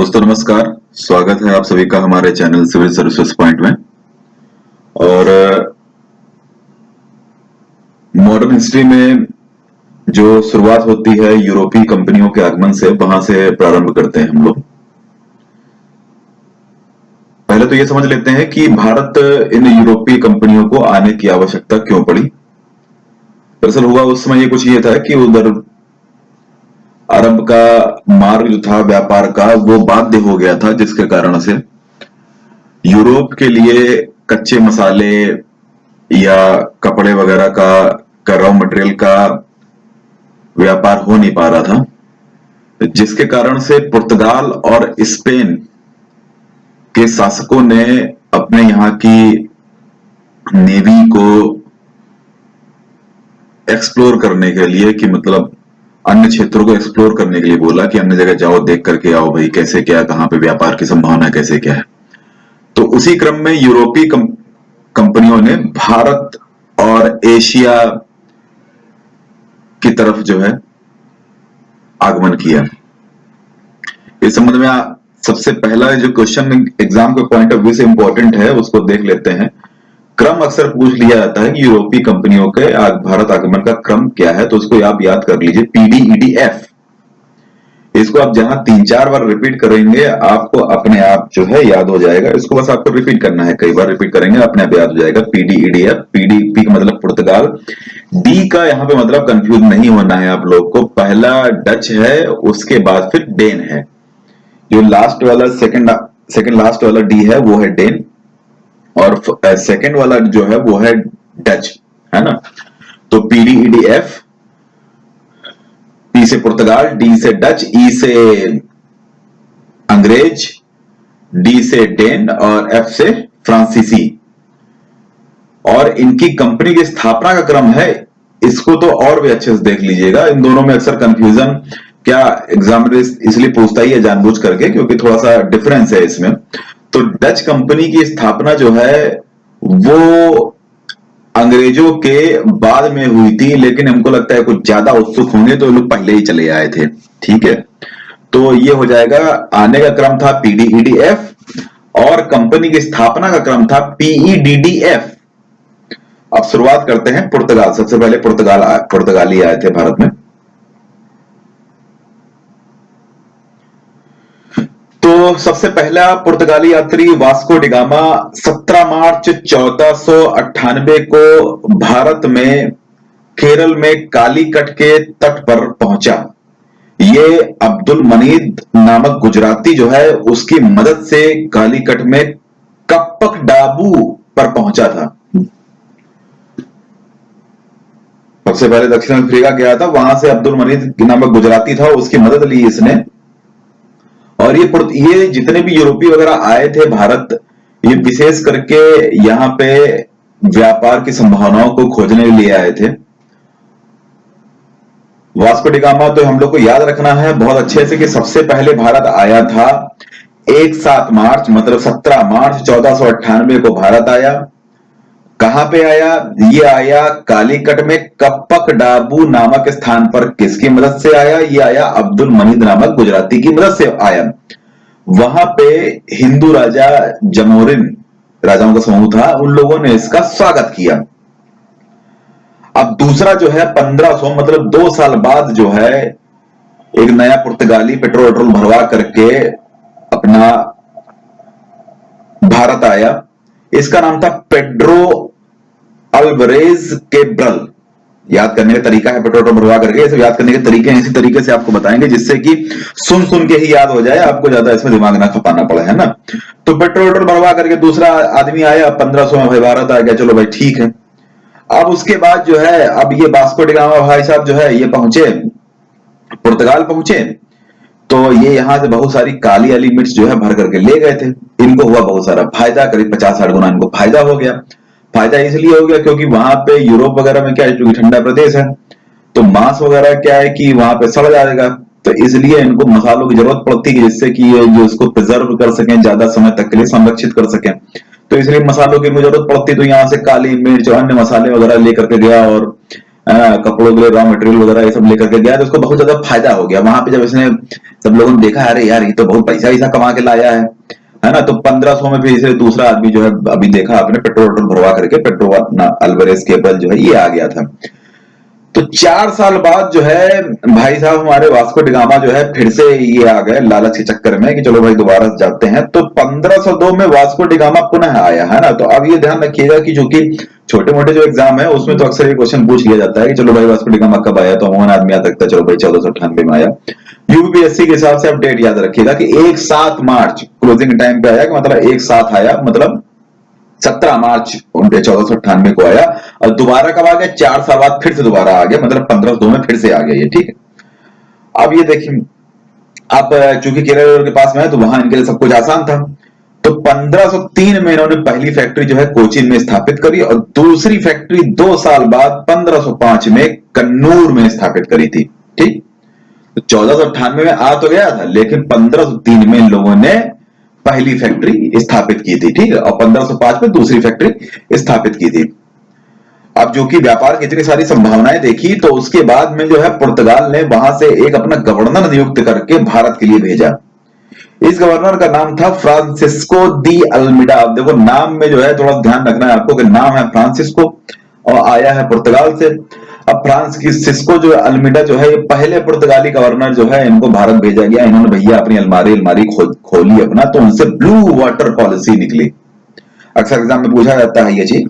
दोस्तों नमस्कार। स्वागत है आप सभी का हमारे चैनल सिविल सर्विसेज पॉइंट में। और मॉडर्न हिस्ट्री में जो शुरुआत होती है यूरोपीय कंपनियों के आगमन से, वहां से प्रारंभ करते हैं हम लोग। पहले तो ये समझ लेते हैं कि भारत इन यूरोपीय कंपनियों को आने की आवश्यकता क्यों पड़ी। दरअसल हुआ उस समय ये कुछ ये था कि उधर अरब का मार्ग जो था व्यापार का वो बाध्य हो गया था, जिसके कारण से यूरोप के लिए कच्चे मसाले या कपड़े वगैरह का रॉ मटेरियल का व्यापार हो नहीं पा रहा था, जिसके कारण से पुर्तगाल और स्पेन के शासकों ने अपने यहाँ की नेवी को एक्सप्लोर करने के लिए, कि मतलब अन्य क्षेत्रों को एक्सप्लोर करने के लिए बोला कि अन्य जगह जाओ, देख करके आओ भाई कैसे क्या, कहां पे व्यापार की संभावना कैसे क्या है। तो उसी क्रम में यूरोपीय कंपनियों ने भारत और एशिया की तरफ जो है आगमन किया। इस संबंध में सबसे पहला जो क्वेश्चन एग्जाम के पॉइंट ऑफ व्यू से इंपॉर्टेंट है उसको देख लेते हैं। क्रम अक्सर पूछ लिया जाता है कि यूरोपीय कंपनियों के भारत आगमन का क्रम क्या है, तो उसको आप याद कर लीजिए, PDEDF। इसको आप जहां 3-4 बार रिपीट करेंगे आपको अपने आप जो है याद हो जाएगा। इसको बस आपको रिपीट करना है, कई बार रिपीट करेंगे अपने आप याद हो जाएगा। PDEDF, PDP का मतलब पुर्तगाल, डी का यहाँ पे मतलब कंफ्यूज नहीं होना है आप लोग को। पहला डच है, उसके बाद फिर डेन है। जो लास्ट वाला सेकंड लास्ट वाला डी है वो है डेन, और सेकंड वाला जो है वो है डच, है ना। तो PDEDF, P से पुर्तगाल, D से डच, E से अंग्रेज, D से डेन और F से फ्रांसीसी। और इनकी कंपनी की स्थापना का क्रम है, इसको तो और भी अच्छे से देख लीजिएगा। इन दोनों में अक्सर कंफ्यूजन क्या एग्जामिनर इसलिए पूछता ही है जानबूझ करके, क्योंकि थोड़ा सा डिफरेंस है इसमें। तो डच कंपनी की स्थापना जो है वो अंग्रेजों के बाद में हुई थी, लेकिन हमको लगता है कुछ ज्यादा उत्सुक होंगे तो लोग पहले ही चले आए थे। ठीक है, तो ये हो जाएगा, आने का क्रम था PDEDF और कंपनी की स्थापना का क्रम था PEDDF। अब शुरुआत करते हैं पुर्तगाल। सबसे पहले पुर्तगाली आए थे भारत में। तो सबसे पहला पुर्तगाली यात्री वास्को डी गामा 17 मार्च 1498 को भारत में केरल में कालीकट के तट पर पहुंचा। ये अब्दुल मनीद नामक गुजराती जो है उसकी मदद से कालीकट में कप्पक डाबू पर पहुंचा था। सबसे पहले दक्षिण अफ्रीका गया था, वहां से अब्दुल मनीद नामक गुजराती था, उसकी मदद ली इसने। और ये जितने भी यूरोपीय वगैरह आए थे भारत, ये विशेष करके यहाँ पे व्यापार की संभावनाओं को खोजने के लिए आए थे। वास्को डी गामा तो हम लोग को याद रखना है बहुत अच्छे से कि सबसे पहले भारत आया था 17 मार्च, मतलब 17 मार्च 1498 को भारत आया। कहां पे आया? ये आया कालीकट में कप्पक डाबू नामक स्थान पर। किसकी मदद से आया? ये आया अब्दुल मनीद नामक गुजराती की मदद से आया। वहां पे हिंदू राजा जमोरिन राजाओं का समूह था, उन लोगों ने इसका स्वागत किया। अब दूसरा जो है 1500, मतलब 2 साल बाद जो है एक नया पुर्तगाली पेट्रोल भरवा करके अपना भारत आया। इसका नाम था पेड्रो अल्वरेज केब्रल। याद करने का तरीका है पेट्रोल भरवा करके, इसे याद करने के तरीके इसी तरीके से आपको बताएंगे, जिससे कि सुन के ही याद हो जाए, आपको ज्यादा इसमें दिमाग ना खपाना पड़े, है ना। तो पेट्रोल भरवा करके दूसरा आदमी आया 1500 में, भाई भारत आ गया, चलो भाई ठीक है। अब उसके बाद जो है, अब ये वास्को डी गामा भाई साहब जो है ये पहुंचे, पुर्तगाल पहुंचे, तो ये यहां से बहुत सारी काली वाली मिर्च जो है भर करके ले गए थे। इनको हुआ बहुत सारा फायदा, करीब 50-60 गुना इनको फायदा हो गया। फायदा इसलिए हो गया क्योंकि वहां पे यूरोप वगैरह में क्या है, क्योंकि ठंडा प्रदेश है, तो मांस वगैरह क्या है कि वहां पे सड़ जाएगा, तो इसलिए इनको मसालों की जरूरत पड़ती है, जिससे कि ये जो इसको प्रिजर्व कर सकें, ज्यादा समय तक के लिए संरक्षित कर सकें। तो इसलिए मसालों की जरूरत पड़ती है। तो यहाँ से काली मिर्च और अन्य मसाले वगैरह लेकर के गया और कपड़ों के लिए रॉ मटेरियल वगैरह ये सब लेकर के गया, तो उसको बहुत ज्यादा फायदा हो गया। वहां पे जब इसने सब लोगों ने देखा, अरे यार ये तो बहुत पैसा वैसा कमा के लाया है ना, तो 1500 में फिर इसे दूसरा आदमी जो है, अभी देखा आपने, पेट्रोल भरवा करके पेट्रो अल्वारेज केब्रल जो है ये आ गया था। तो 4 साल बाद जो है भाई साहब हमारे वास्को डिगामा जो है फिर से ये आ गए लालच के चक्कर में कि चलो भाई दोबारा जाते हैं। तो 1502 में वास्को डिगामा पुनः आया, है ना। तो अब ये ध्यान रखिएगा कि जो कि छोटे मोटे जो एग्जाम है उसमें तो अक्सर ये क्वेश्चन पूछ लिया जाता है कि चलो भाई वास्को डिगामा कब आया, तो अमूमन आदमी याद रखता है चलो भाई 1498 में आया। यूपीएससी के हिसाब से आप डेट याद रखिएगा कि 1/7 मार्च क्लोजिंग टाइम पे आया, कि मतलब 1/7 आया, मतलब 17 मार्च 1498 को आया। और दोबारा कब आ गया, 4 साल बाद फिर से दोबारा आ गया, मतलब 1502 में फिर से आ गया ये, ठीक है। अब ये देखिए, आप चूंकि केरल के पास में है तो वहां इनके लिए सब कुछ आसान था। तो 1503 में इन्होंने पहली फैक्ट्री जो है कोचीन में स्थापित करी, और दूसरी फैक्ट्री 2 साल बाद 1505 में कन्नूर में स्थापित करी थी, ठीक। तो 1498 में आ तो गया था, लेकिन 1503 में इन लोगों ने पहली फैक्ट्री स्थापित की थी, ठीक है, और 1505 में दूसरी फैक्ट्री स्थापित की थी। अब जो कि व्यापार की इतनी सारी संभावनाएं देखी, तो उसके बाद में जो है पुर्तगाल ने वहां से एक अपना गवर्नर नियुक्त करके भारत के लिए भेजा। इस गवर्नर का नाम था फ्रांसिस्को दी अल्मीडा। अब देखो नाम में जो है थोड़ा ध्यान रखना है आपको कि नाम है फ्रांसिस्को और आया है पुर्तगाल से। अब फ्रांसिस्को जो अल्मीडा जो है, ये पहले पुर्तगाली गवर्नर जो है, इनको भारत भेजा गया। इन्होंने भैया अपनी अलमारी खोली अपना, तो उनसे ब्लू वाटर पॉलिसी निकली। अक्सर एग्जाम में पूछा जाता है ये चीज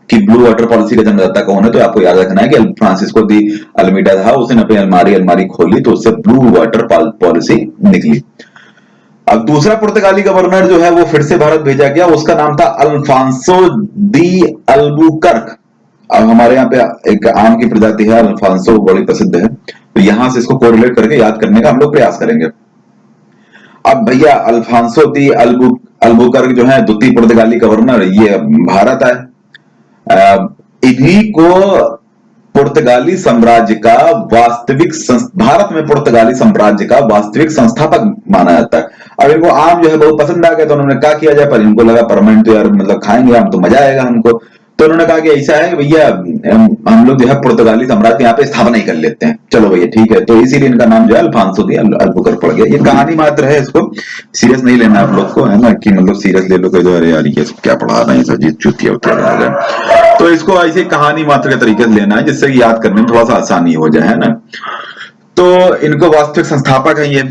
कि ब्लू वाटर पॉलिसी का जन्मदाता कौन है, तो आपको याद रखना है कि फ्रांसिस्को दी अल्मीडा था, उसने अपनी अलमारी खोली तो उससे ब्लू वाटर पॉलिसी निकली। अब दूसरा पुर्तगाली गवर्नर जो है वो फिर से भारत भेजा गया, उसका नाम था अल्फांसो दी अल्बुकर्क। अब हमारे यहाँ पे एक आम की प्रजाति है अल्फांसो, बड़ी प्रसिद्ध है, तो यहां से इसको कोरिलेट करके याद करने का हम लोग प्रयास करेंगे। अब भैया अल्फांसो दी अल्बुकर्क जो है द्वितीय पुर्तगाली गवर्नर, ये भारत आए। इन्हीं को पुर्तगाली साम्राज्य का भारत में पुर्तगाली साम्राज्य का वास्तविक संस्थापक माना जाता है। अब इनको आम जो है बहुत पसंद आ गया, तो उन्होंने क्या किया जाए, पर इनको लगा परमानेंट तो यार मतलब खाएंगे हम तो मजा आएगा हमको। तो उन्होंने कहा कि ऐसा है भैया हम लोग जो है पुर्तगाली साम्राज्य के यहाँ पे स्थापना ही कर लेते हैं, चलो भैया ठीक है। तो इसीलिए इनका नाम जो है अल्फांसो दी अल्बुकर्क पड़ गया। ये कहानी मात्र है, इसको सीरियस नहीं लेना आप लोग को, है ना, कि मतलब सीरियस ले लो कि अरे यार ये क्या पढ़ा रहे हैं, सर चुतिया उतिया। तो इसको ऐसे कहानी मात्र के तरीके से लेना है, जिससे याद करने में थोड़ा सा आसानी हो जाए, है ना। तो इनको वास्तविक संस्थापक है ये।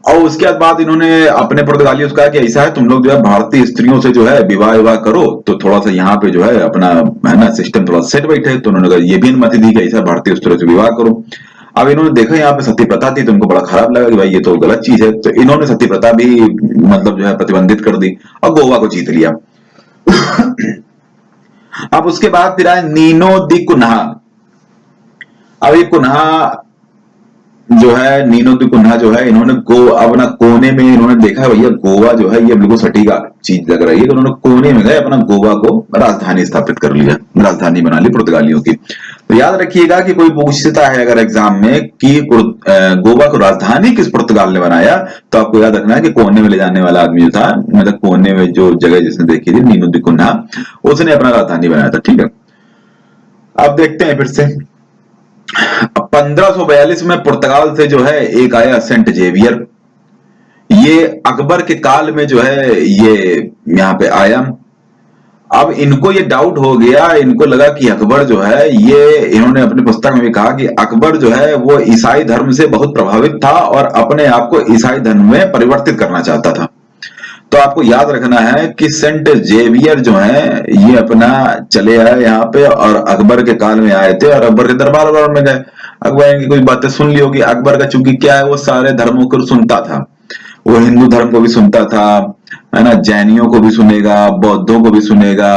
और उसके बाद इन्होंने अपने पुर्तगालियों से कहा कि ऐसा है तुम लोग जो है भारतीय स्त्रियों से जो है विवाह करो, तो थोड़ा सा यहाँ पे जो है अपना, है ना, सिस्टम थोड़ा सेट बैठे। तो उन्होंने कहा ये भी अनुमति दी कि ऐसा भारतीय स्त्रियों से विवाह करो। अब इन्होंने देखा यहाँ पे सती प्रथा थी, तो इनको बड़ा खराब लगा कि भाई ये तो गलत चीज है, तो इन्होंने सती प्रथा भी मतलब जो है प्रतिबंधित कर दी और गोवा को जीत लिया। अब उसके बाद फिर आए नीनो दी कुन्हा। अब ये कुन्हा जो है, नीनो दी कुन्हा जो है, इन्होंने अपना कोने में इन्होंने देखा भैया गोवा जो है ये बिल्कुल सटीका चीज लग रही है, तो उन्होंने कोने में गए अपना गोवा को राजधानी स्थापित कर लिया, राजधानी बना ली पुर्तगालियों की। तो याद रखिएगा कि कोई पूछता है अगर एग्जाम में कि गोवा को राजधानी किस पुर्तगाल ने बनाया, तो आपको याद रखना है कि कोने में ले जाने वाला आदमी जो था, मतलब कोने में जो जगह जिसने देखी थी नीनो दी कुन्हा, उसने अपना राजधानी बनाया था, ठीक है। अब देखते हैं फिर से 1542 में पुर्तगाल से जो है एक आया सेंट जेवियर। ये अकबर के काल में जो है ये यहां पे आया। अब इनको ये डाउट हो गया, इनको लगा कि अकबर जो है ये, इन्होंने अपनी पुस्तक में भी कहा कि अकबर जो है वो ईसाई धर्म से बहुत प्रभावित था और अपने आप को ईसाई धर्म में परिवर्तित करना चाहता था। तो आपको याद रखना है कि सेंट जेवियर जो है ये अपना चले आए यहाँ पे और अकबर के काल में आए थे और अकबर के दरबार में गए। अकबर इनकी कुछ बातें सुन ली होगी। अकबर का चूंकि क्या है, वो सारे धर्मों को सुनता था, वो हिंदू धर्म को भी सुनता था, है ना, जैनियों को भी सुनेगा, बौद्धों को भी सुनेगा,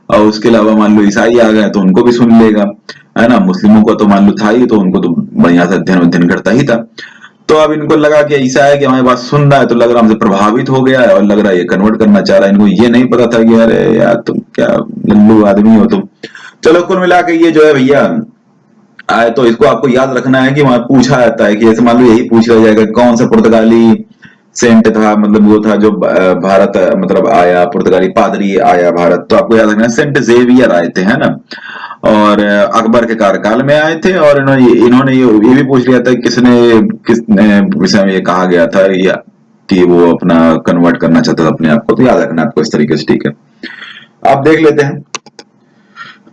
और उसके अलावा मान लो ईसाई आ गए तो उनको भी सुन लेगा, है ना। मुस्लिमों को तो मान लो था ही, तो उनको तो बढ़िया से अध्ययन करता ही था। तो अब इनको लगा कि ऐसा है कि हमारी बात सुन रहा है, तो लग रहा हमसे प्रभावित हो गया है और लग रहा है ये कन्वर्ट करना चाह रहा है। इनको ये नहीं पता था कि अरे यार तुम क्या लल्लू आदमी हो तुम। चलो कुल मिला के ये जो है भैया आए, तो इसको आपको याद रखना है कि वहां पूछा जाता है कि जैसे मान लो यही पूछ लिया जाएगा कौन सा पुर्तगाली सेंट था, मतलब वो था जो भारत मतलब आया, पुर्तगाली पादरी आया भारत, तो आपको याद रखना है सेंट जेवियर आए थे, है ना। और अकबर के कार्यकाल में आए थे, और इन्होंने ये भी पूछ लिया था किसने विषय में ये कहा गया था या कि वो अपना कन्वर्ट करना चाहता था अपने आप को। तो याद रखना आपको इस तरीके से, ठीक है। आप देख लेते हैं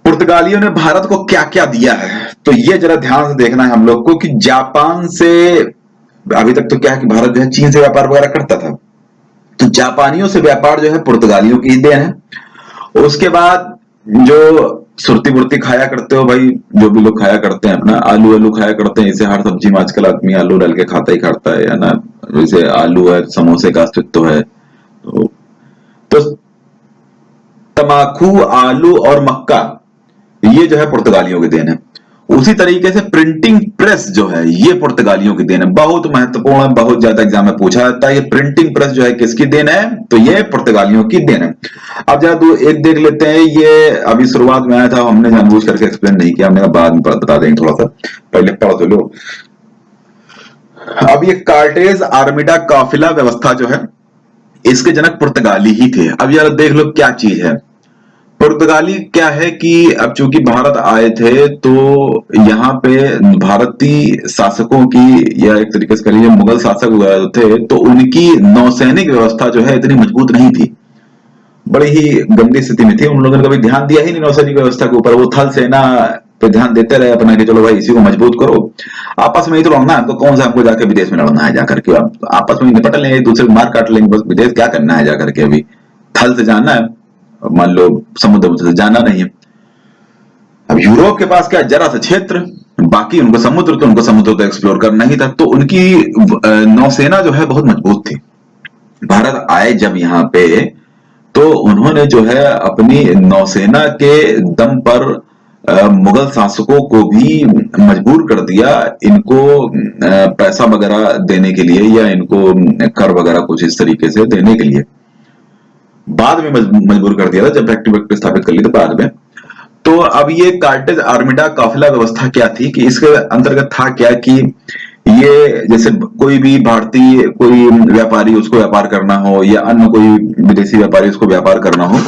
पुर्तगालियों ने भारत को क्या क्या दिया है। तो ये जरा ध्यान से देखना है हम लोग को कि जापान से, अभी तक तो क्या है कि भारत जो है चीन से व्यापार वगैरह करता था, तो जापानियों से व्यापार जो है पुर्तगालियों की देन है। उसके बाद जो सुरती बुरती खाया करते हो भाई, जो भी लोग खाया करते हैं अपना आलू आलू खाया करते हैं, इसे हर सब्जी में आजकल आदमी आलू डाल के खाता ही खाता है ना। जैसे आलू है, समोसे का अस्तित्व है। तो तमाकू, आलू और मक्का, ये जो है पुर्तगालियों की देन है। उसी तरीके से प्रिंटिंग प्रेस जो है ये पुर्तगालियों की देन है, बहुत महत्वपूर्ण है, बहुत ज्यादा एग्जाम में पूछा जाता है। ये प्रिंटिंग प्रेस जो है किसकी देन है, तो ये पुर्तगालियों की देन है। अब जरा एक देख लेते हैं, ये अभी शुरुआत में आया था, हमने जानबूझ करके एक्सप्लेन नहीं किया, हमने कहा बाद में बता देंगे, थोड़ा सा पहले पढ़ तो लो। अब ये कार्टेज आर्मिडा काफिला व्यवस्था जो है इसके जनक पुर्तगाली ही थे। अब यार देख लो क्या चीज है, पुर्तगाली क्या है कि अब चूंकि भारत आए थे तो यहाँ पे भारतीय शासकों की, या एक तरीके से कह लीजिए मुगल शासक वगैरह थे, तो उनकी नौसैनिक व्यवस्था जो है इतनी मजबूत नहीं थी, बड़ी ही गंदी स्थिति में थी। उन लोगों ने कभी ध्यान दिया ही नहीं नौसैनिक व्यवस्था के ऊपर, वो थल सेना पे ध्यान देते रहे अपना कि चलो भाई इसी को मजबूत करो, आपस में ही तो लड़ना है, हमको कौन सा हमको जाके विदेश में लड़ना है जाकर के, आपस में निपट लेंगे, एक दूसरे को मार काट लेंगे, बस विदेश क्या करना है जाकर के, अभी थल से जाना है, मान लो समुद्र से जाना नहीं है। अब यूरोप के पास क्या जरा सा क्षेत्र, बाकी उनको समुद्र, तो उनको समुद्र तो एक्सप्लोर करना ही था, तो उनकी नौसेना जो है बहुत मजबूत थी। भारत आए जब यहाँ पे तो उन्होंने जो है अपनी नौसेना के दम पर मुगल शासकों को भी मजबूर कर दिया इनको पैसा वगैरह देने के लिए, या इनको कर वगैरह कुछ इस तरीके से देने के लिए। बाद में मजबूर कर दिया था जब फैक्ट्री स्थापित कर ली थी बाद में। तो अब ये कार्टेज आर्मिडा काफिला व्यवस्था क्या थी कि इसके अंतर्गत था क्या कि ये जैसे कोई भी भारतीय कोई व्यापारी उसको व्यापार करना हो, या अन्य कोई विदेशी व्यापारी उसको व्यापार करना हो,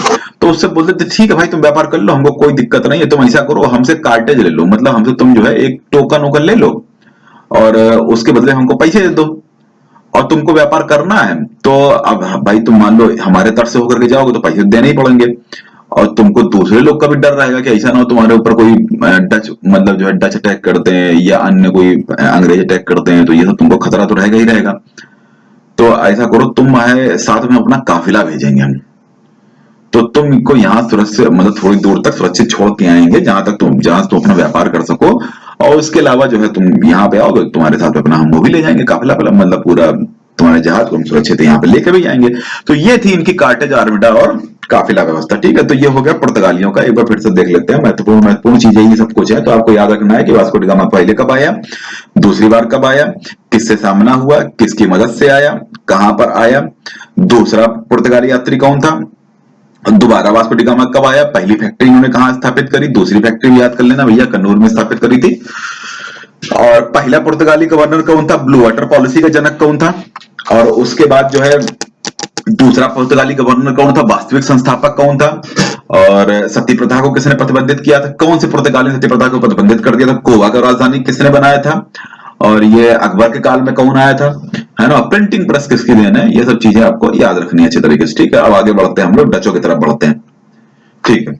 तो उससे बोलते थे ठीक है भाई तुम व्यापार कर लो, हमको कोई दिक्कत नहीं है, तुम ऐसा करो हमसे कार्टेज ले लो, मतलब हमसे तुम जो है एक टोकन वोकन ले लो और उसके बदले हमको पैसे दे दो, और तुमको व्यापार करना है तो अब भाई तुम मान लो हमारे तरफ से होकर के जाओगे तो पैसे देने ही पड़ेंगे, और तुमको दूसरे लोग का भी डर रहेगा कि ऐसा ना हो तुम्हारे ऊपर कोई डच मतलब जो है डच अटैक करते हैं या अन्य कोई अंग्रेज अटैक करते हैं, तो ये तो तुमको खतरा तो रहेगा ही रहेगा। तो ऐसा करो तुम साथ में अपना काफिला भेजेंगे हम, तो तुमको यहाँ सुरक्षित मतलब थोड़ी दूर तक सुरक्षित छोड़ के आएंगे जहां तुम अपना व्यापार कर सको, और उसके अलावा जो है तुम यहाँ पे आओगे तुम्हारे साथ अपना हम वो भी ले जाएंगे काफिला, मतलब पूरा तुम्हारे जहाज को हम सुरक्षित यहाँ पे लेके भी जाएंगे। तो ये थी इनकी कार्टेज आर्मिडा और काफिला व्यवस्था, ठीक है। तो ये हो गया पुर्तगालियों का। एक बार फिर से देख लेते हैं, महत्वपूर्ण चीजें ये सब कुछ है। तो आपको याद रखना है कि वास्को डी गामा पहले कब आया, दूसरी बार कब आया, किससे सामना हुआ, किसकी मदद से आया, कहां पर आया, दूसरा पुर्तगाली यात्री कौन था, दोबारा वास्को डी गामा कब आया, पहली फैक्ट्री इन्होंने कहां स्थापित करी, दूसरी फैक्ट्री भी याद कर लेना भैया, कन्नूर में स्थापित करी थी, और पहला पुर्तगाली गवर्नर कौन था, ब्लू वाटर पॉलिसी का जनक कौन था, और उसके बाद जो है दूसरा पुर्तगाली गवर्नर कौन था, वास्तविक संस्थापक कौन था, और सती प्रथा को किसने प्रतिबंधित किया था, कौन से पुर्तगाली सती प्रथा को प्रतिबंधित कर दिया था, गोवा का राजधानी किसने बनाया था, और ये अकबर के काल में कौन आया था, है ना। प्रिंटिंग प्रेस किसकी देन है, ये सब चीजें आपको याद रखनी है अच्छे तरीके से, ठीक है। अब आगे बढ़ते हैं हम लोग डचों की तरफ बढ़ते हैं, ठीक है।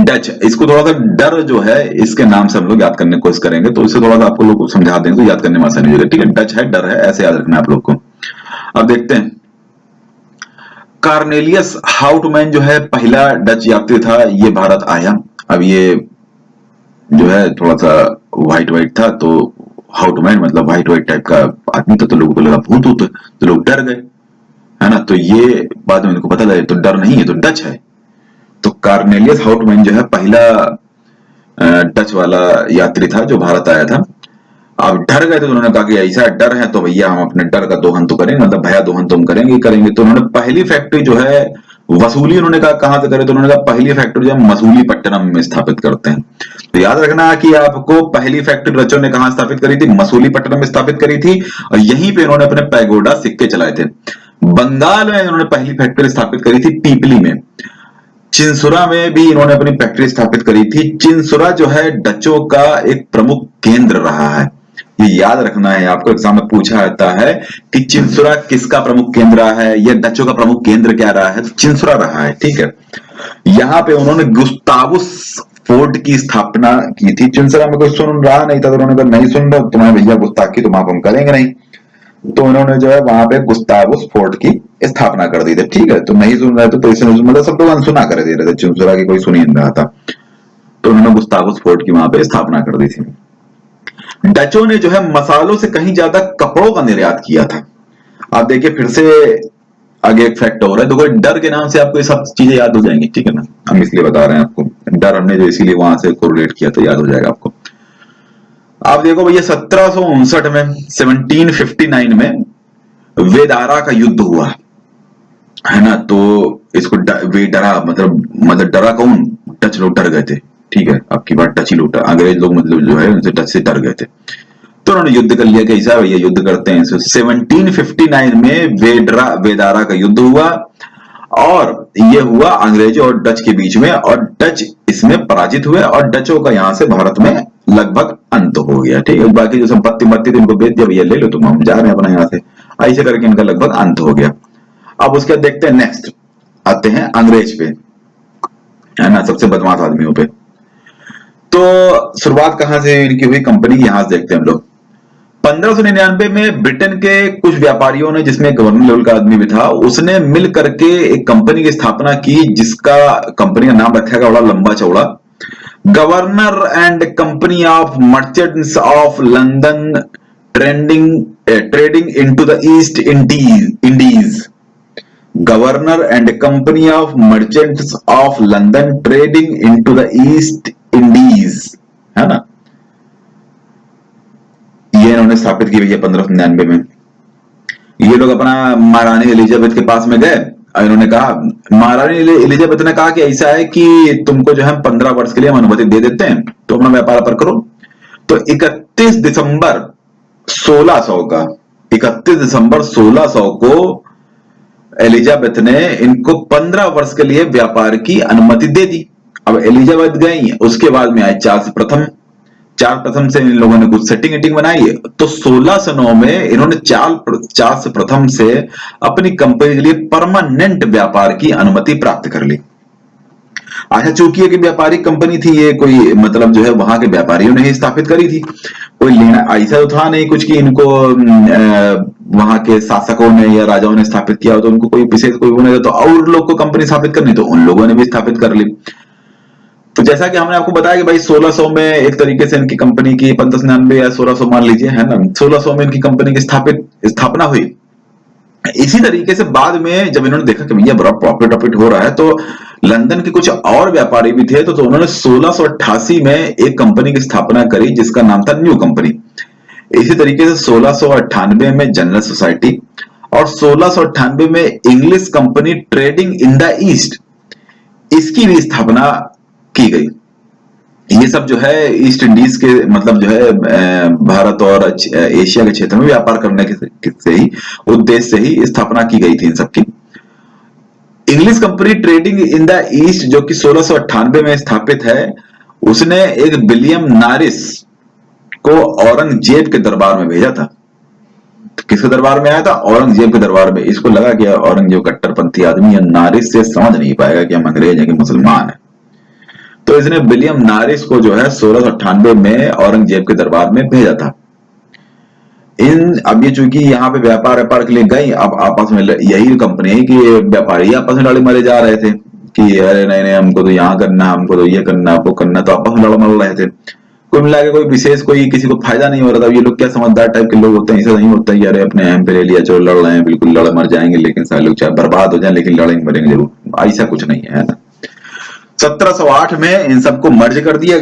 डच, इसको थोड़ा सा डर जो है इसके नाम से हम लोग याद करने की कोशिश करेंगे, तो इससे थोड़ा सा आपको लोग समझा देंगे तो याद करने में आसानी होगी, ठीक है। डच है, डर है, ऐसे याद रखना है आप लोग को। अब देखते हैं कार्नेलियस हाउटमैन जो है पहला डच यात्री था, ये भारत आया। अब ये जो है थोड़ा सा व्हाइट था, तो हाउटमैन मतलब व्हाइट टाइप का आदमी था, तो लोगों को लगा भूत होता, तो लोग डर गए, है ना। तो ये बाद में उनको पता लगा तो डर नहीं है, तो डच है। तो कार्नेलियस हाउटमैन जो है पहला डच वाला यात्री था जो भारत आया था। अब डर गए तो उन्होंने कहा कि ऐसा डर है तो भैया हम अपने डर का दोहन तो करेंगे, मतलब भया दोहन तो हम करेंगे। तो उन्होंने पहली फैक्ट्री जो है वसूली, उन्होंने कहा कहां से करे, तो उन्होंने कहा पहली फैक्ट्री जो है मसूलीपट्टनम में स्थापित करते हैं। तो याद रखना कि आपको पहली फैक्ट्री डचों ने कहां स्थापित करी थी, मसूलीपट्टनम में स्थापित करी थी, और यहीं पे इन्होंने अपने पैगोडा सिक्के चलाए थे। बंगाल में इन्होंने पहली फैक्ट्री स्थापित करी थी पीपली में, चिंसुरा में भी इन्होंने अपनी फैक्ट्री स्थापित करी थी। चिंसुरा जो है डचों का एक प्रमुख केंद्र रहा है, ये याद रखना है आपको, एग्जाम में पूछा जाता है कि चिंसुरा किसका प्रमुख केंद्र रहा है, या डचों का प्रमुख केंद्र क्या रहा है, तो चिंसुरा रहा है। ठीक है, यहाँ पे उन्होंने गुस्तावुस फोर्ट की स्थापना की थी। चिंसुरा में कोई सुन रहा नहीं था, तो उन्होंने कहा नहीं सुन रहा तुम्हारे भैया गुस्ताखी, तुम आप हम करेंगे नहीं, तो उन्होंने जो है वहां पे गुस्तावुस फोर्ट की स्थापना कर दी थी। ठीक है, तो नहीं सुन रहे थे तो इसे मतलब सब लोग अनसुना कर दे रहे थे, चिंसुरा की कोई सुन ही नहीं रहा था, तो उन्होंने गुस्तावुस फोर्ट की वहां पे स्थापना कर दी थी। डचों ने जो है मसालों से कहीं ज्यादा कपड़ों का निर्यात किया था। आप देखिए फिर से आगे एक फैक्ट हो रहा है, देखो डर के नाम से आपको ये सब चीजें याद हो जाएंगी। ठीक है ना, हम इसलिए बता रहे हैं आपको, डर हमने जो इसीलिए वहां से कोरिलेट किया तो याद हो जाएगा आपको। आप देखो भैया 1759 में 1759 में वेदारा का युद्ध हुआ है ना, तो इसको वेडरा मतलब डरा कौन, डच लोग डर गए थे। ठीक है, आपकी बात डची लोग, अंग्रेज लोग मतलब जो है उनसे डच से डर गए थे, तो उन्होंने युद्ध कर लिया। कैसा भैया युद्ध करते हैं, 1759 में वेदारा का युद्ध हुआ, और ये हुआ अंग्रेजों और डच के बीच में, और डच इसमें पराजित हुए, और डचों का यहां से भारत में लगभग अंत हो गया। ठीक है, बाकी जो संपत्ति मत्ती थी उनको बेच दिया, भैया ले लो तुम, हम जा रहे हैं अपना यहाँ से, ऐसे करके इनका लगभग अंत हो गया। अब उसके बाद देखते हैं, नेक्स्ट आते हैं अंग्रेज पे, है ना, सबसे बदमाश आदमियों पे। तो शुरुआत कहां से इनकी हुई कंपनी की, यहां से देखते हैं हम लोग। 1599 में ब्रिटेन के कुछ व्यापारियों ने, जिसमें गवर्नर लेवल का आदमी भी था, उसने मिल करके एक कंपनी की स्थापना की, जिसका कंपनी का नाम रखा गया बड़ा लंबा चौड़ा, governor and company of merchants of London trading into the east Indies. Governor and company of merchants of London trading into the east Indies, है ना, ये इन्होंने स्थापित की भैया 1599 में। ये लोग अपना महारानी एलिजाबेथ के पास में गए, और इन्होंने कहा, महारानी एलिजाबेथ ने कहा कि ऐसा है कि तुमको जो है 15 वर्ष के लिए हम अनुमति दे देते हैं, तो अपना व्यापार पर करो। तो 31 दिसंबर 1600 को एलिजाबेथ ने इनको 15 वर्ष के लिए व्यापार की अनुमति दे दी। अब एलिजाबेथ गई, उसके बाद में आए चार्ल्स प्रथम से इन लोगों ने कुछ सेटिंग एटिंग बनाई, तो 1609 में इन्होंने चार्ल्स प्रथम से अपनी कंपनी के लिए परमानेंट व्यापार की अनुमति प्राप्त कर ली। अच्छा, चूंकि एक व्यापारिक कंपनी थी ये, कोई मतलब जो है वहां के व्यापारियों ने ही स्थापित करी थी, कोई लेना ऐसा तो था नहीं कुछ कि इनको वहां के शासकों ने या राजाओं ने स्थापित किया, तो उनको कोई विशेष कोई होने तो और लोग को कंपनी स्थापित करनी, तो उन लोगों ने भी स्थापित कर ली। तो जैसा कि हमने आपको बताया कि भाई 1600 में एक तरीके से इनकी कंपनी की 1599 या 1600 मान लीजिए, है ना, 1600 में इनकी कंपनी की स्थापना हुई। इसी तरीके से बाद में जब इन्होंने देखा कि भैया बड़ा प्रॉफिट हो रहा है, तो लंदन के कुछ और व्यापारी भी थे, तो उन्होंने 1688 में एक कंपनी की स्थापना करी, जिसका नाम था न्यू कंपनी। इसी तरीके से 1698 में जनरल सोसाइटी, और 1698 में English company trading in the east, इसकी भी स्थापना की गई। ये सब जो है ईस्ट इंडीज के मतलब जो है भारत और एशिया के क्षेत्र में व्यापार करने के से ही उद्देश्य से ही स्थापना की गई थी इन सबकी। English company trading in the east, जो कि 1698 में स्थापित है, उसने एक विलियम नॉरिस को औरंगजेब के दरबार में भेजा था। किसके दरबार में आया था? औरंगजेब के दरबार में। इसको लगा कि औरंगजेब कट्टरपंथी आदमी है, नॉरिस से समझ नहीं पाएगा कि हम अंग्रेज हैं कि मुसलमान हैं, तो इसने विलियम नॉरिस को जो है 1698 में औरंगजेब के दरबार में भेजा था। अब ये चूंकि यहाँ पे व्यापार के लिए गई, अब आपस में यही कंपनी है कि व्यापारी आपस में लड़े मरे जा रहे थे कि अरे नहीं नहीं हमको तो यहाँ करना, हमको तो ये करना, वो करना, तो आपस में लड़ मर रहे थे। कुल मिला के कोई विशेष कोई किसी को फायदा नहीं हो रहा था। ये लोग क्या समझदार टाइप के लोग होते हैं, ऐसा नहीं होता है यार अपने अहम पे ले लिया, चलो लड़ रहे हैं, बिल्कुल लड़ मर जाएंगे, लेकिन सारे लोग चाहे बर्बाद हो जाए लेकिन लड़ेंगे मरेंगे जरूर, ऐसा कुछ नहीं है ना। 1708 में इन सबको मर्ज कर दिया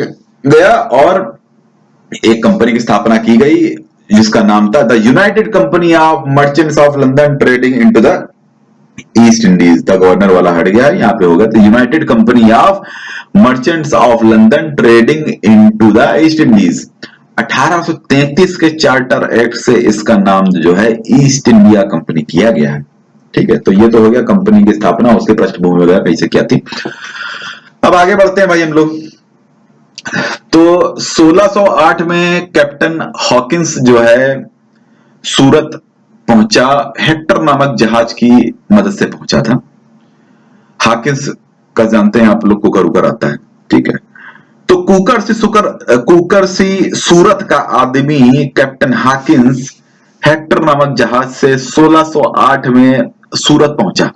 गया और एक कंपनी की स्थापना की गई, जिसका नाम था the United company of merchants of London trading into the east Indies. The governor वाला हट गया, यहाँ पे होगा तो United company of merchants of London trading into the east Indies. 1833 के चार्टर एक्ट से इसका नाम जो है ईस्ट इंडिया कंपनी किया गया है। ठीक है, तो ये तो हो गया कंपनी की स्थापना, उसके पृष्ठभूमि वगैरह कैसे क्या थी। अब आगे बढ़ते हैं भाई हम लोग। तो 1608 में कैप्टन हॉकिंस जो है सूरत पहुंचा, हेक्टर नामक जहाज की मदद से पहुंचा था। हॉकिंस का जानते हैं आप लोग, कुकर उकर आता है, ठीक है। तो कुकर सी सूरत का आदमी कैप्टन हॉकिंस हेक्टर नामक जहाज से 1608 में सूरत पहुंचा।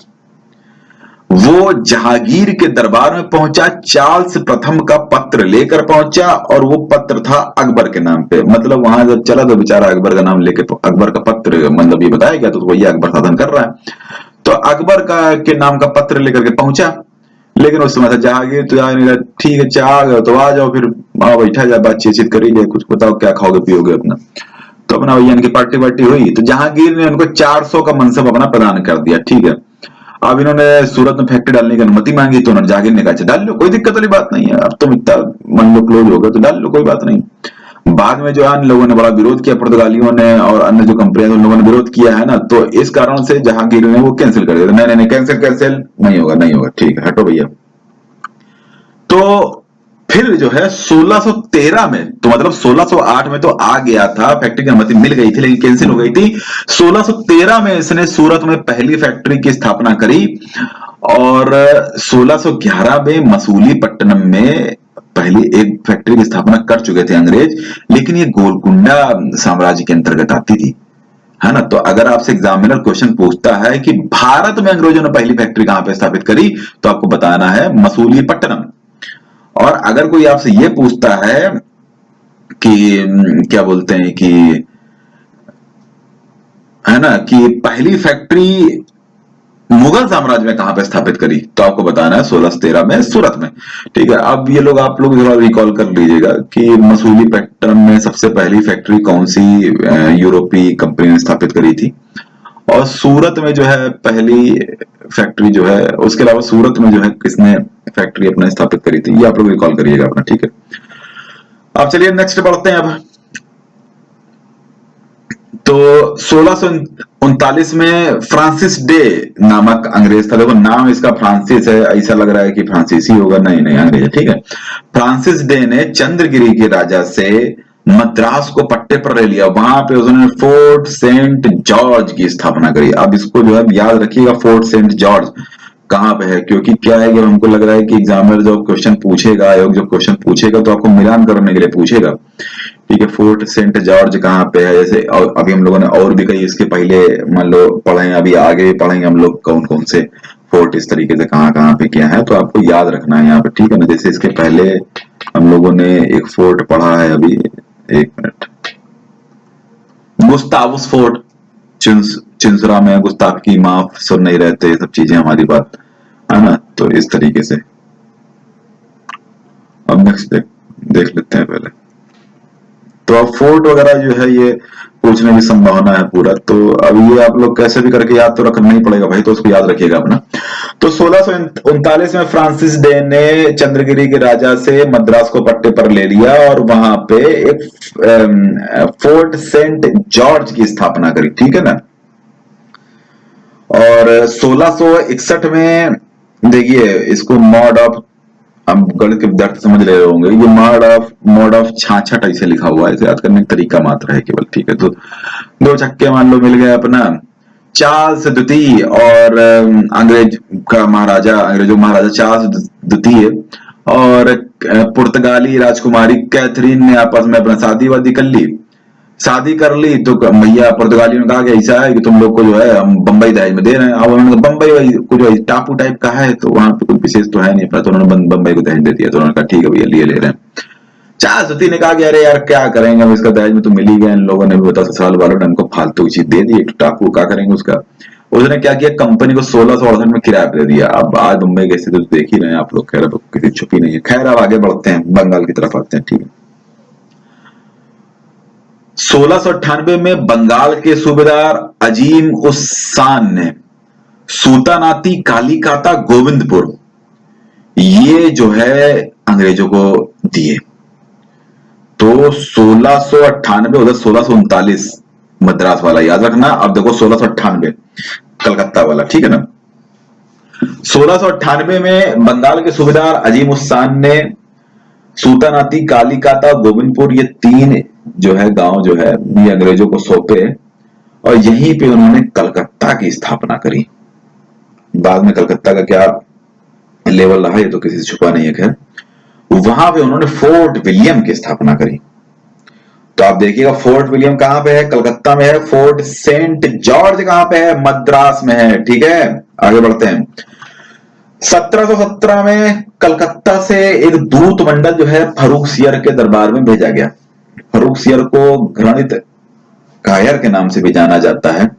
वो जहांगीर के दरबार में पहुंचा, चार्ल्स प्रथम का पत्र लेकर पहुंचा, और वो पत्र था अकबर के नाम पे। मतलब वहां जब चला तो बेचारा अकबर का नाम लेके, अकबर का पत्र मतलब ये बताया गया, तो वही अकबर शासन कर रहा है, तो अकबर का के नाम का पत्र लेकर के पहुंचा। लेकिन उस समय जहांगीर तो यार नहीं, ठीक है चाह गए तो आ जाओ, फिर वहां बैठा जाए, बातचीत करिए, कुछ बताओ क्या खाओगे पियोगे अपना। तो अपना भैया इनकी पार्टी वार्टी हुई, तो जहांगीर ने उनको 400 का मनसब अपना प्रदान कर दिया, ठीक है। अब इन्होंने सूरत में फैक्ट्री डालने की अनुमति मांगी, तो उन्होंने जहांगीर ने कहा डाल लो, कोई दिक्कत वाली बात नहीं है, अब तुम इतना मन लो क्लोज हो गए तो डाल लो, कोई बात नहीं। बाद में जो है इन लोगों ने बड़ा विरोध किया, पुर्तगालियों ने और अन्य जो कंपनियां उन लोगों ने विरोध किया है ना, तो इस कारण से जहांगीर ने वो कैंसिल कर दिया। नहीं नहीं कैंसिल कैंसिल नहीं होगा, नहीं होगा, ठीक है हटो भैया। तो फिर जो है 1613 में, तो मतलब 1608 में तो आ गया था, फैक्ट्री की अनुमति मिल गई थी, लेकिन कैंसिल हो गई थी। 1613 में इसने सूरत में पहली फैक्ट्री की स्थापना करी, और 1611 में मसूलीपट्टनम में पहली एक फैक्ट्री की स्थापना कर चुके थे अंग्रेज, लेकिन ये गोलकुंडा साम्राज्य के अंतर्गत आती थी, है ना। तो अगर आपसे एग्जामिनर क्वेश्चन पूछता है कि भारत में अंग्रेजों ने पहली फैक्ट्री कहां पे स्थापित करी, तो आपको बताना है मसूलीपट्टनम। और अगर कोई आपसे ये पूछता है कि क्या बोलते हैं कि, है ना, कि पहली फैक्ट्री मुगल साम्राज्य में कहां पे स्थापित करी, तो आपको बताना है 1613 में सूरत में, ठीक है। अब ये लोग आप लोग थोड़ा रिकॉल कर लीजिएगा कि मसूलीपट्टनम में सबसे पहली फैक्ट्री कौन सी यूरोपीय कंपनी ने स्थापित करी थी, और सूरत में जो है पहली फैक्ट्री जो है, उसके अलावा सूरत में जो है किसने फैक्ट्री अपना स्थापित करी थी, ये आप लोग रिकॉल करिएगा अपना, ठीक है। अब चलिए नेक्स्ट बढ़ते हैं। अब तो 1639 में फ्रांसिस डे नामक अंग्रेज था। देखो नाम इसका फ्रांसिस है, ऐसा लग रहा है कि फ्रांसीसी होगा, नहीं नहीं अंग्रेज है, ठीक है। फ्रांसिस डे ने चंद्रगिरी के राजा से मद्रास को पट्टे पर ले लिया, वहां पे उसने फोर्ट सेंट जॉर्ज की स्थापना करी। अब इसको जो है याद रखिएगा, फोर्ट सेंट जॉर्ज कहां पे है, क्योंकि क्या है कि हमको लग रहा है कि एग्जामिनर जो क्वेश्चन पूछेगा, आयोग जो क्वेश्चन पूछेगा, तो आपको मिलान करने के लिए पूछेगा, ठीक है। फोर्ट सेंट जॉर्ज कहाँ पे है, जैसे अभी हम लोगों ने और भी कई इसके पहले मान लो पढ़े, अभी आगे पढ़ेंगे हम लोग कौन कौन से फोर्ट इस तरीके से कहाँ कहाँ पे क्या है, तो आपको याद रखना है यहाँ पे, ठीक है ना। जैसे इसके पहले हम लोगों ने एक फोर्ट पढ़ा है अभी, एक मिनट, गुस्तावस फोर्ट, चिंसरा में गुस्ताफ की माफ सुन नहीं रहते, ये सब चीजें हमारी बात है ना, तो इस तरीके से। अब नेक्स्ट देख लेते हैं पहले। तो अब फोर्ट वगैरह जो है ये पूछने की संभावना है पूरा, तो अब ये आप लोग कैसे भी करके याद तो रखना ही पड़ेगा भाई, तो उसको याद रखिएगा अपना। तो 1639 में फ्रांसिस डे ने चंद्रगिरी के राजा से मद्रास को पट्टे पर ले लिया, और वहां पे एक फोर्ट सेंट जॉर्ज की स्थापना करी, ठीक है ना। और 1661 में देखिए इसको मॉड ऑफ, अब गणित के विद्यार्थी समझ रहे होंगे, ये मोड ऑफ छाछठ ऐसे लिखा हुआ है, इसे याद करने का तरीका मात्र है केवल, ठीक है। तो दो छक्के मान लो मिल गए अपना, चार्ल्स द्वितीय और अंग्रेजों महाराजा चार्ल्स द्वितीय और पुर्तगाली राजकुमारी कैथरीन ने आपस में अपना शादी कर ली। तो भैया पुर्तगालियों ने कहा कि ऐसा है कि तुम लोग को जो है हम बंबई दहेज में दे रहे हैं। अब उन्होंने बंबई को जो टापू टाइप का है, तो वहां पे कोई विशेष तो है नहीं, पर तो उन्होंने बंबई को दहेज दे दिया। तो उन्होंने कहा ठीक है भैया लिए ले रहे हैं। चार ने कहा कि अरे यार क्या करेंगे, हम इसका दहेज में तो मिल ही गया, इन लोगों ने भी बता ससुराल वालों ने हमको फालतू की चीज दे दी, टापू क्या करेंगे उसका। उसने क्या किया, कंपनी को 1668 में किराया पे दे दिया। अब आज मुंबई की स्थिति तो देख ही रहे हैं आप लोग, खैर अब किसी छुपी नहीं है। खैर अब आगे बढ़ते हैं, बंगाल की तरफ आते हैं, ठीक है। 1698 में बंगाल के सूबेदार अजीम उस शान ने सूतानाती, कालीकाता, गोविंदपुर ये जो है अंग्रेजों को दिए। तो 1698 उधर 1639 मद्रास वाला याद रखना। अब देखो 1698 कलकत्ता वाला, ठीक है ना। 1698 में बंगाल के सूबेदार अजीम उस खान ने सूतानाती, कालीकाता, गोविंदपुर ये 3 जो है गांव जो है ये अंग्रेजों को सौंपे और यहीं पे उन्होंने कलकत्ता की स्थापना करी। बाद में कलकत्ता का क्या लेवल रहा ये तो किसी से छुपा नहीं है। खैर वहां पे उन्होंने फोर्ट विलियम की स्थापना करी। तो आप देखिएगा फोर्ट विलियम कहां पे है, कलकत्ता में है। फोर्ट सेंट जॉर्ज कहां पे है, मद्रास में है। ठीक है, आगे बढ़ते हैं। 1717 में कलकत्ता से एक दूत मंडल जो है फर्रुखसियर के दरबार में भेजा गया। फर्रुखसियर को घृणित कायर के नाम से भी जाना जाता है,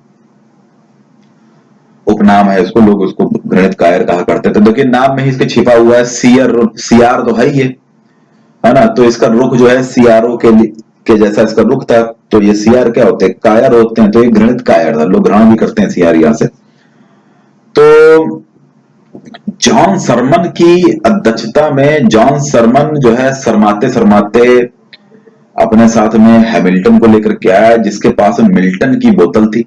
उपनाम है इसको, लोग उसको घृणित कायर कहा करते थे। देखिए नाम में ही इसके छिपा हुआ है सियार तो है ये, है ना। तो इसका रुख जो है सियारों के जैसा इसका रुख था। तो ये सियार क्या होते हैं, कायर होते हैं। तो ये घृणित कायर था, लोग घृणा भी करते हैं सियारिया से। तो जॉन सरमन की अध्यक्षता में जॉन सरमन जो है शर्माते शर्माते अपने साथ में हैमिल्टन को लेकर के आया, जिसके पास मिल्टन की बोतल थी,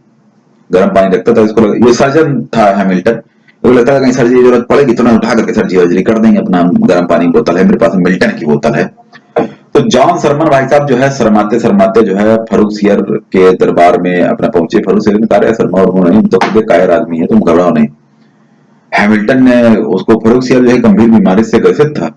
गर्म पानी रखता था। इसको ये सर्जन था हैमिल्टन, तो लगता था कहीं सर्जरी जरूरत पड़ेगी तो ना उठा करके सर्जरी कर देंगे, अपना गर्म पानी की बोतल है मेरे पास, मिल्टन की बोतल है। तो जॉन सरमन भाई साहब जो है शर्माते शर्माते जो है फर्रुखसियर के दरबार में अपना पहुंचे। फर्रुखसियर ने कहा शर्मा और नहीं, तो खुद कायर आदमी है, तुम घबराओ नहीं। हैमिल्टन ने उसको, फर्रुखसियर जो है गंभीर बीमारी से ग्रसित था,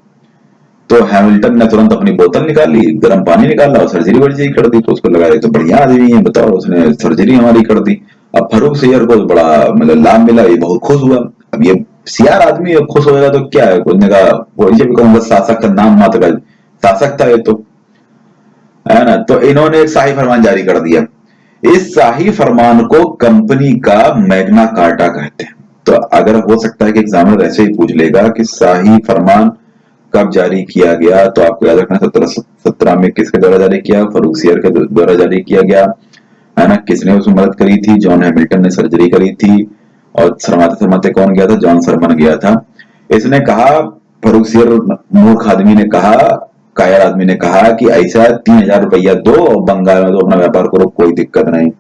तो हैमिल्टन ने तुरंत अपनी बोतल निकाली, गर्म पानी निकाला और सर्जरी वर्जरी कर दी। तो उसको लगा ये तो बढ़िया आदमी है, बताओ, उसने सर्जरी हमारी कर दी। अब फर्रुखसियर को बड़ा मतलब लाभ मिला, ये बहुत खुश हुआ। अब ये सियार आदमी है, खुश हो जाएगा तो क्या है, उसने कहा वो ये भी कहूंगा शासक का नाम मात्र का शासक था ये तो, है ना। तो इन्होंने एक शाही फरमान जारी कर दिया। इस शाही फरमान को कंपनी का मैग्ना कार्टा कहते हैं। तो अगर हो सकता है कि एग्जामिनर ऐसे ही पूछ लेगा कि शाही फरमान कब जारी किया गया, तो आपको याद रखना 1717 में किसके द्वारा जारी किया, फर्रुखसियर के द्वारा जारी किया गया, है ना। किसने उसमें मदद करी थी, जॉन हैमिल्टन ने सर्जरी करी थी। और शर्माते शर्माते कौन गया था, जॉन सरमन गया था। इसने कहा, फर्रुखसियर मूर्ख आदमी ने कहा, कायर आदमी ने कहा कि ऐसा 3000 रुपया दो और बंगाल में तो अपना व्यापार करो, कोई दिक्कत नहीं।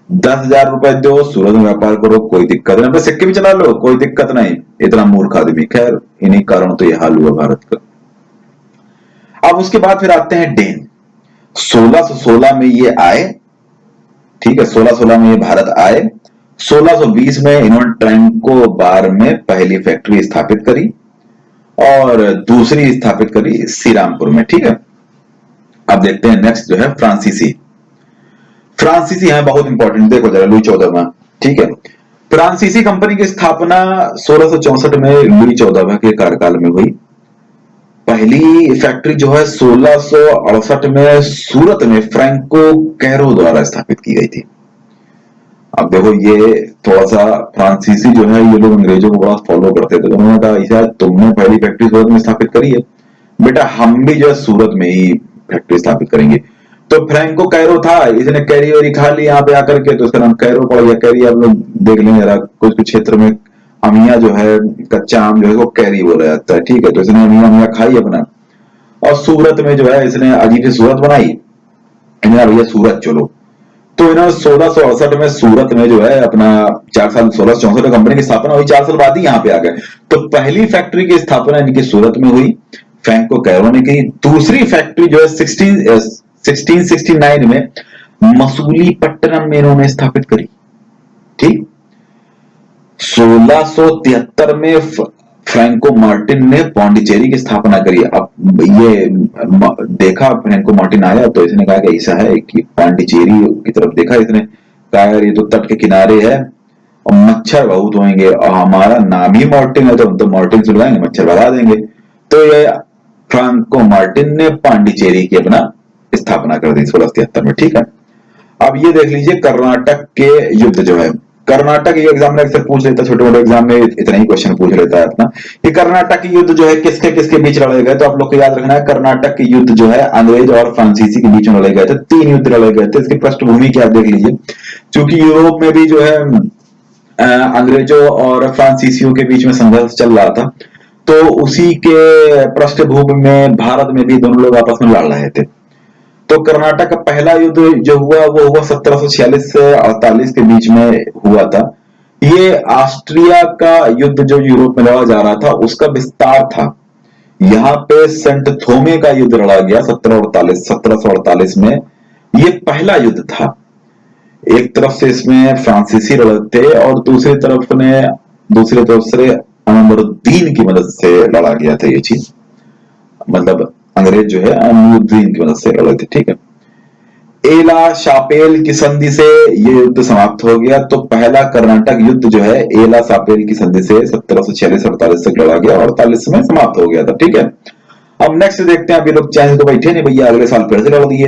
10,000 रुपए दो, सूरत में व्यापार करो, कोई दिक्कत नहीं, सिक्के भी चला लो, कोई दिक्कत नहीं। इतना मूर्ख आदमी। खैर इन्हीं कारण तो ये हाल हुआ भारत का। अब उसके बाद फिर आते हैं डेन। 1616 में ये आए, ठीक है, 1616 में ये भारत आए। 1620 में इन्होंने ट्रैंको बार में पहली फैक्ट्री स्थापित करी और दूसरी स्थापित करी श्रीरामपुर में। ठीक है, अब देखते हैं नेक्स्ट जो है फ्रांसीसी। फ्रांसीसी है बहुत इंपॉर्टेंट, देखो जरा लुई 14वां। ठीक है, फ्रांसीसी कंपनी की स्थापना 1664 में लुई 14वां के कार्यकाल में हुई। पहली फैक्ट्री जो है 1668 में सूरत में फ्रैंको कैरो द्वारा स्थापित की गई थी। अब देखो ये थोड़ा सा फ्रांसीसी जो है ये लोग अंग्रेजों को बड़ा फॉलो करते थे। तो उन्होंने कहा ऐसा तुमने पहली फैक्ट्री सूरत में स्थापित करी है, बेटा हम भी जो है सूरत में ही फैक्ट्री स्थापित करेंगे। तो फ्रैंको कैरो था, इसने कैरी वैरी खा ली यहाँ पे आकर के, तो उसका नाम कैरो पड़ गया। कैरी आप लोग देख लें जरा, कुछ कुछ क्षेत्र में अमिया जो है, कच्चा आम जो है वो कैरी बोला जाता है। ठीक है, तो इसने अमिया अमिया खाई अपना, और सूरत में जो है इसने अजीब सी सूरत बनाई, भैया सूरत चलो। तो इन्होंने 1668 में सूरत में जो है अपना 4 साल, 1664 में कंपनी की स्थापना हुई, 4 साल बाद ही यहाँ पे आ गए। तो पहली फैक्ट्री की स्थापना इनकी सूरत में हुई, फ्रैंको कैरो ने की। दूसरी फैक्ट्री जो है 1669 में मसूलीपट्टनम में इन्होंने स्थापित करी। ठीक, 1673 में फ्रैंको मार्टिन ने पौंडीचेरी की स्थापना करी। अब ये देखा फ्रैंको मार्टिन आया तो इसने कहा कि ऐसा है कि पौंडीचेरी की तरफ देखा, इसने कहा यार ये तो तट के किनारे है और मच्छर बहुत होंगे और हमारा नाम ही मार्टिन है, तो मार्टिन से लगाएंगे, मच्छर भगा देंगे। तो ये फ्रैंको मार्टिन ने पौंडीचेरी की अपना स्थापना कर दी 1673 में। ठीक है, अब ये देख लीजिए कर्नाटक के युद्ध जो है, कर्नाटक ये एग्जाम में अक्सर पूछ लेता है, छोटे मोटे एग्जाम में इतना ही क्वेश्चन पूछ लेता है अपना। ये कर्नाटक के युद्ध जो है किसके किसके बीच लड़े गए, तो आप लोग को याद रखना है कर्नाटक के युद्ध जो है अंग्रेज और फ्रांसीसी के बीच में लड़े गए थे। 3 युद्ध लड़े गए थे। इसकी पृष्ठभूमि क्या देख लीजिए, क्योंकि यूरोप में भी जो है अंग्रेजों और फ्रांसीसियों के बीच में संघर्ष चल रहा था, तो उसी के पृष्ठभूमि में भारत में भी दोनों लोग आपस में लड़ रहे थे। तो कर्नाटक का पहला युद्ध जो हुआ वो हुआ 1746 से 48 के बीच में हुआ था। ये ऑस्ट्रिया का युद्ध जो यूरोप में लड़ा जा रहा था उसका विस्तार था। यहाँ पे सेंट थोमे का युद्ध लड़ा गया 1748 में। ये पहला युद्ध था। एक तरफ से इसमें फ्रांसीसी लड़े थे और दूसरी तरफ से अमरुद्दीन की मदद से लड़ा गया था ये चीज। मतलब अंग्रेज जो है अमरुद्दीन की मदद से लड़े थे, ठीक है। एला शापेल की संधि से ये युद्ध समाप्त हो गया। तो पहला कर्नाटक युद्ध जो है एला शापेल की संधि से 1746-48 तक लड़ा गया और 48 में समाप्त हो गया था, ठीक है। अब नेक्स्ट देखते हैं। अभी लोग चैन तो बैठे नहीं भैया, अगले साल फिर से लड़ दिए।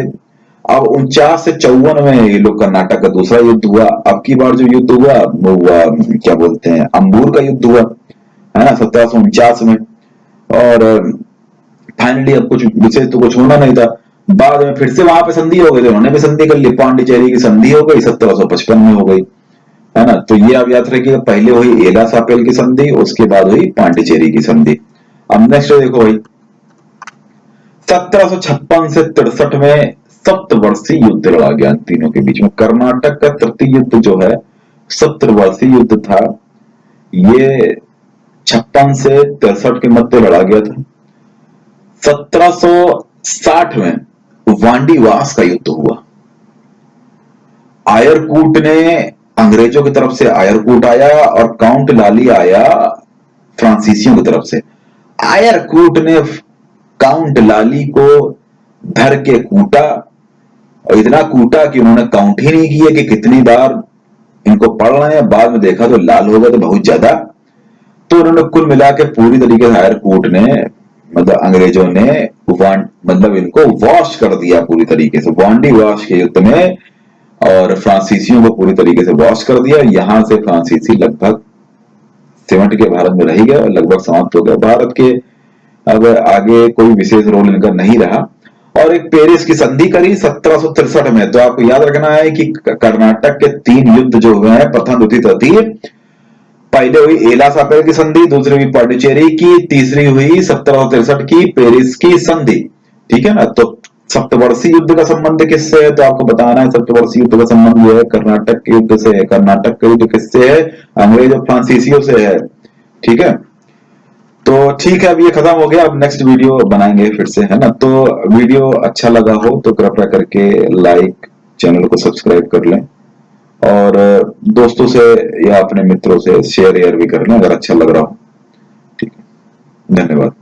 अब 49 से 54 में ये लोग कर्नाटक का दूसरा युद्ध हुआ। अब की बार जो युद्ध हुआ वो हुआ क्या बोलते हैं, अंबूर का युद्ध हुआ, है ना, 1749 में। और फाइनली अब कुछ विशेष तो कुछ होना नहीं था। बाद में फिर से वहां पे संधि हो गई, तो उन्होंने भी संधि कर ली, पांडिचेरी की संधि हो गई 1755 में हो गई, है ना। तो ये आप याद रखिए, पहले हुई एला सापेल की संधि, उसके बाद हुई पांडिचेरी की संधि। अब नेक्स्ट देखो भाई, 1756 से 63 में सप्तवर्षीय युद्ध लड़ा गया तीनों के बीच में। कर्नाटक का तृतीय युद्ध जो है सप्तवर्षीय युद्ध था। ये 56 से 63 के मध्य लड़ा गया था। 1760 में वांडीवास का युद्ध हुआ। आयरकूट ने, अंग्रेजों की तरफ से आयरकूट आया और काउंट लाली आया फ्रांसीसियों की तरफ से। आयरकूट ने काउंट लाली को धर के कूटा, और इतना कूटा कि उन्होंने काउंट ही नहीं किया कि कितनी बार इनको पढ़ रहे हैं। बाद में देखा तो लाल हो गया तो बहुत ज्यादा। तो उन्होंने कुल मिला के पूरी तरीके से आयरकूट ने, मतलब अंग्रेजों ने मतलब इनको वॉश कर दिया पूरी तरीके से वांडी वॉश के युद्ध में, और फ्रांसीसियों को पूरी तरीके से वॉश कर दिया। यहां से फ्रांसीसी लगभग सिमट के भारत में रह गया और लगभग समाप्त हो गया भारत के। अब आगे कोई विशेष रोल इनका नहीं रहा। और एक पेरिस की संधि करी 1763 में। तो आपको याद रखना है कि कर्नाटक के 3 युद्ध जो हुए हैं, प्रथम द्वितीय तृतीय, पहले हुई एला सापेल की संधि, दूसरी हुई पांडिचेरी की, तीसरी हुई 1763 की पेरिस की संधि, ठीक है ना। तो सप्तवर्षीय युद्ध का संबंध किससे है, तो आपको बताना है सप्तवर्षीय युद्ध का संबंध जो है कर्नाटक के युद्ध से है। कर्नाटक का युद्ध किससे है, अंग्रेज और फ्रांसीसियों से है, ठीक है। तो ठीक है, अब ये खत्म हो गया। अब नेक्स्ट वीडियो बनाएंगे फिर से, है ना। तो वीडियो अच्छा लगा हो तो कृपया करके लाइक, चैनल को सब्सक्राइब कर लें, और दोस्तों से या अपने मित्रों से शेयर भी कर लें अगर अच्छा लग रहा हो, ठीक है। धन्यवाद।